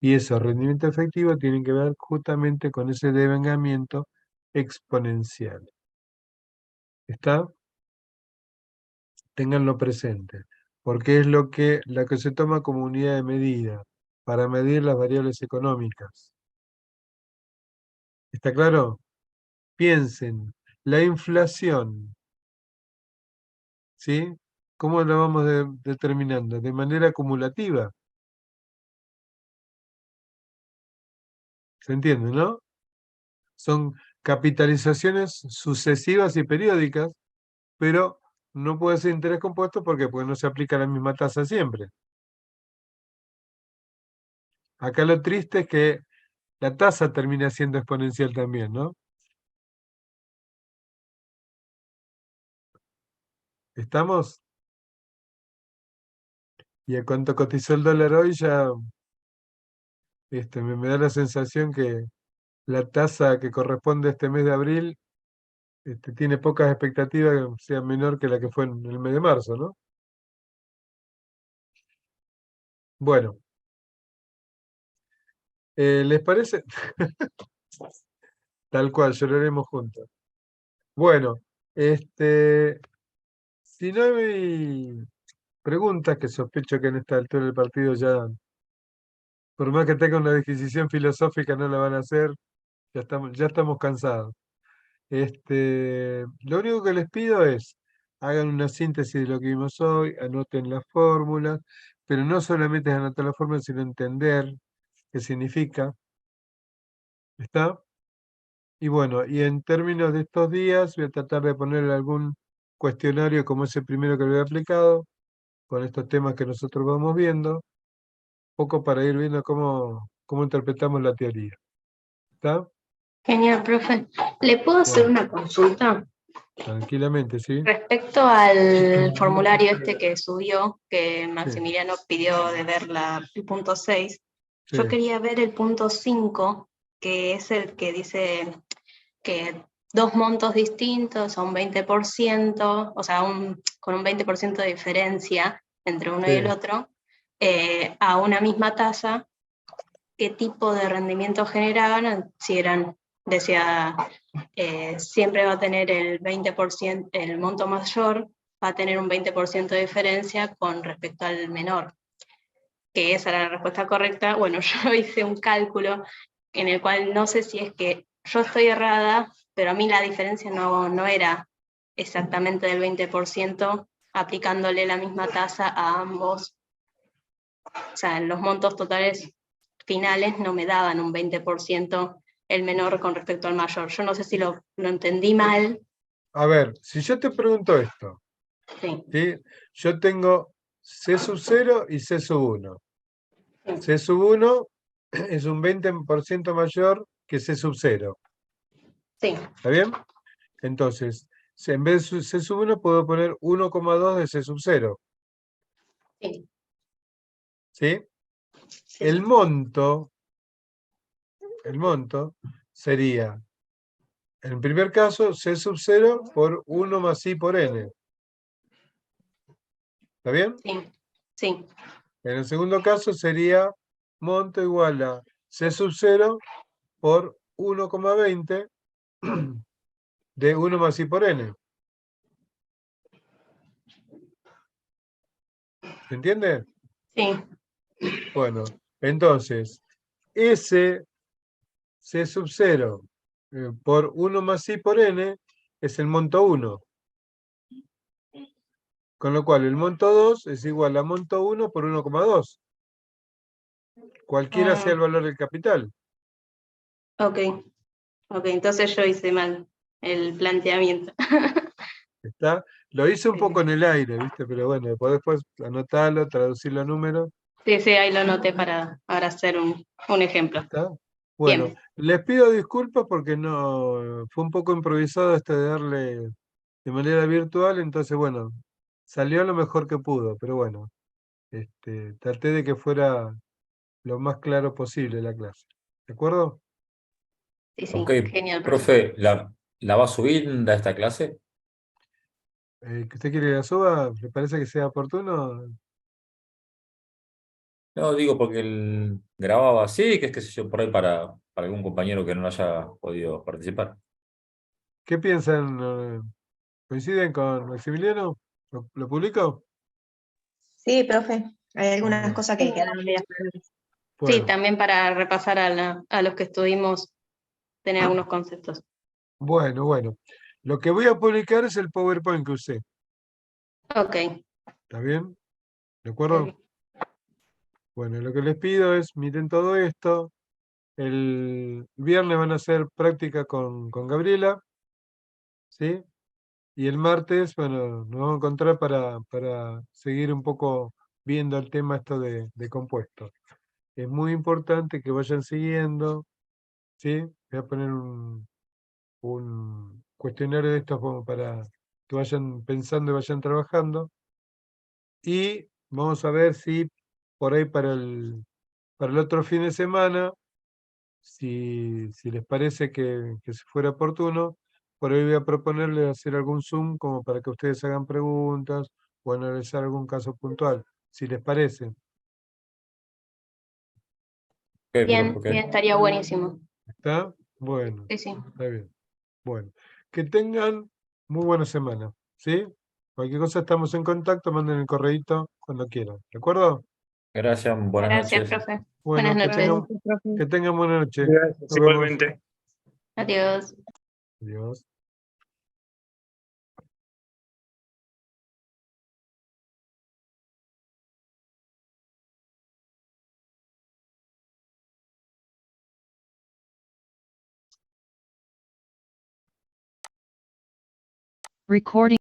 Y esos rendimientos efectivos tienen que ver justamente con ese devengamiento exponencial. ¿Está? Ténganlo presente, porque es lo que se toma como unidad de medida para medir las variables económicas. ¿Está claro? Piensen, la inflación, ¿sí? ¿Cómo la vamos determinando? De manera acumulativa. ¿Se entiende, no? Son capitalizaciones sucesivas y periódicas, pero no puede ser interés compuesto porque no se aplica la misma tasa siempre. Acá lo triste es que la tasa termina siendo exponencial también, ¿no? ¿Estamos? Y a cuánto cotizó el dólar hoy ya me da la sensación que la tasa que corresponde a este mes de abril tiene pocas expectativas que sea menor que la que fue en el mes de marzo, ¿no? Bueno, ¿les parece? Tal cual, lloraremos juntos. Bueno, si no hay preguntas, que sospecho que en esta altura del partido ya, por más que tengan una disquisición filosófica, no la van a hacer, ya estamos cansados. Lo único que les pido es, hagan una síntesis de lo que vimos hoy, anoten las fórmulas, pero no solamente es anotar la fórmula, sino entender qué significa. ¿Está? Y bueno, y en términos de estos días, voy a tratar de ponerle algún cuestionario como ese primero que lo he aplicado, con estos temas que nosotros vamos viendo, poco para ir viendo cómo interpretamos la teoría. ¿Está? Genial, profe. ¿Le puedo hacer Bueno. una consulta? Tranquilamente, ¿sí? Respecto al formulario este que subió, que Sí, Maximiliano pidió de ver el punto 6, yo sí, quería ver el punto 5, que es el que dice que dos montos distintos a un 20%, o sea, con un 20% de diferencia entre uno y el sí. otro, a una misma tasa, qué tipo de rendimiento generaban, si eran, decía, siempre va a tener el 20%, el monto mayor va a tener un 20% de diferencia con respecto al menor, que esa era la respuesta correcta. Bueno, yo hice un cálculo en el cual no sé si es que yo estoy errada, pero a mí la diferencia no era exactamente del 20%, aplicándole la misma tasa a ambos. O sea, los montos totales finales no me daban un 20% el menor con respecto al mayor. Yo no sé si lo entendí mal. A ver, si yo te pregunto esto, Sí, ¿sí? Yo tengo C sub 0 y C sub 1. sí, C sub 1 es un 20% mayor que C sub 0. sí, ¿Está bien? Entonces, en vez de C sub 1 puedo poner 1,2 de C sub 0. sí, ¿Sí? sí. El monto sería, en el primer caso, C sub 0 por 1 más I por N. ¿Está bien? Sí, sí, En el segundo caso sería monto igual a C sub 0 por 1,20 de 1 más I por N. ¿Se entiende? sí, Bueno, entonces, ese C sub 0 por 1 más I por N es el monto 1. Con lo cual el monto 2 es igual a monto 1 por 1,2. Cualquiera sea el valor del capital. ok, ok, entonces yo hice mal el planteamiento. ¿Está? Lo hice un poco en el aire, ¿viste? Pero bueno, después anotarlo, traducirlo a números. Sí, sí, ahí lo anoté para hacer un ejemplo. ¿Está? Bueno, Bien, les pido disculpas porque no fue un poco improvisado este de darle de manera virtual, entonces bueno, salió lo mejor que pudo, pero bueno, traté de que fuera lo más claro posible la clase. ¿De acuerdo? sí, sí, Ok, genial, profe. profe, ¿la va a subir a esta clase? ¿Que usted quiere que la suba? ¿Le parece que sea oportuno? No, digo porque grababa así, que es que sé yo, por ahí para algún compañero que no haya podido participar. ¿Qué piensan? ¿Coinciden con Maximiliano? ¿Lo publico? Sí, profe, hay algunas Bueno, cosas que quedaron medias claras. Sí, bueno, también para repasar a los que estuvimos, tener algunos conceptos. bueno. Lo que voy a publicar es el PowerPoint que usé. Ok, ¿Está bien? ¿De acuerdo? Bueno, lo que les pido es, miren todo esto. El viernes van a hacer práctica con Gabriela, ¿sí? Y el martes, bueno, nos vamos a encontrar para seguir un poco viendo el tema esto de compuestos. Es muy importante que vayan siguiendo, ¿sí? Voy a poner un cuestionario de estos como para que vayan pensando y vayan trabajando. Y vamos a ver si por ahí para el otro fin de semana, si les parece que se fuera oportuno, por ahí voy a proponerles hacer algún Zoom como para que ustedes hagan preguntas o analizar algún caso puntual, si les parece. Ok, profe, bien, ok. bien, estaría buenísimo. ¿Está? Bueno, Sí, sí. está bien. Bueno, que tengan muy buena semana, ¿sí? Cualquier cosa estamos en contacto, manden el correíto cuando quieran, ¿de acuerdo? Gracias, buenas Gracias, noches. profe. Buenas Bueno, noches. Gracias, profe. que tengan buena noche. Gracias, Nos vemos. igualmente. Adiós. Adiós. Recording